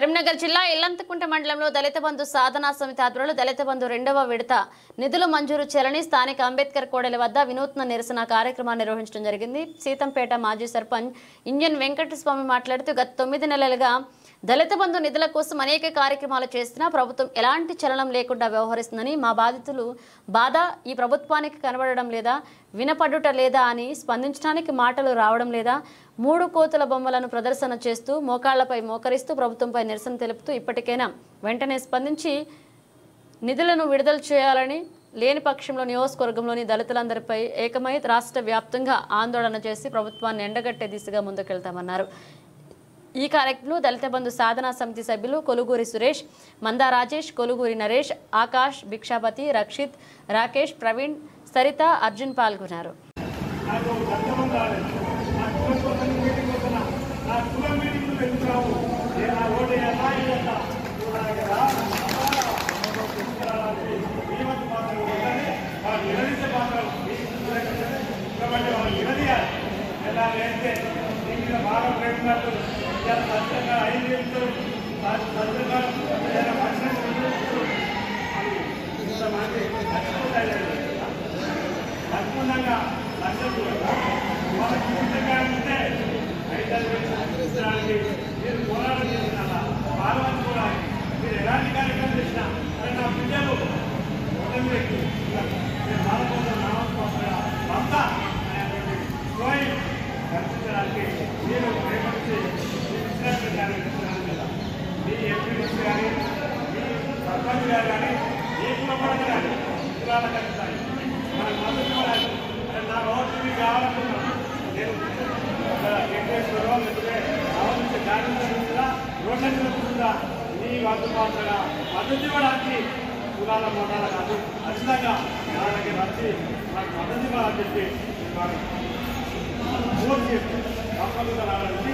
కరీంనగర్ జిల్లా ఇల్లంతకుంట మండలంలో దళిత బంధు సాధనా సమితి ఆధ్వర్యంలో దళిత బంధు 2వ విడత నిధులు మంజూరు చేయాలని స్థానిక అంబేద్కర్ కోడెల వద్ద వినూత్న నిరసన కార్యక్రమాన్ని నిర్వహించడం జరిగింది. సీతంపేట మాజీ సర్పంచ్ ఇంజన్ వెంకటస్వామి మాట్లాడుతూ గత 9 నెలలుగా దళిత బంధు నిధుల కోసం అనేక కార్యక్రమాలు చేస్తున్నా ప్రభుత్వం ఎలాంటి చలనం లేకుండా వ్యవహరిస్తుందని, మా బాధితులు బాధ ఈ ప్రభుత్వానికి కనబడడం లేదా, వినపడుట లేదా అని స్పందించడానికి మాటలు రావడం లేదా, 3 కోతుల బొమ్మలను ప్రదర్శన చేస్తూ మోకాళ్లపై మోకరిస్తూ ప్రభుత్వంపై నిరసన తెలుపుతూ ఇప్పటికైనా వెంటనే స్పందించి నిధులను విడుదల చేయాలని, లేని పక్షంలో నియోజకవర్గంలోని దళితులందరిపై ఏకమై రాష్ట్ర వ్యాప్తంగా ఆందోళన చేసి ప్రభుత్వాన్ని ఎండగట్టే దిశగా ముందుకెళ్తామన్నారు. ఈ కార్యక్రమంలో దళిత బంధు సాధనా సమితి సభ్యులు కొలుగూరి సురేష్, మందా రాజేష్, కొలుగూరి నరేష్, ఆకాష్, భిక్షాపతి, రక్షిత్, రాకేష్, ప్రవీణ్, సరిత, అర్జున్ పాల్గొన్నారు. మద్దతు ఇవ్వడానికి కులాల మోటాల కాదు, ఖచ్చితంగా వాళ్ళకి వచ్చి నాకు మద్దతు ఇవ్వాలని చెప్పి ఓటు చేసి తప్పకుండా రావాలని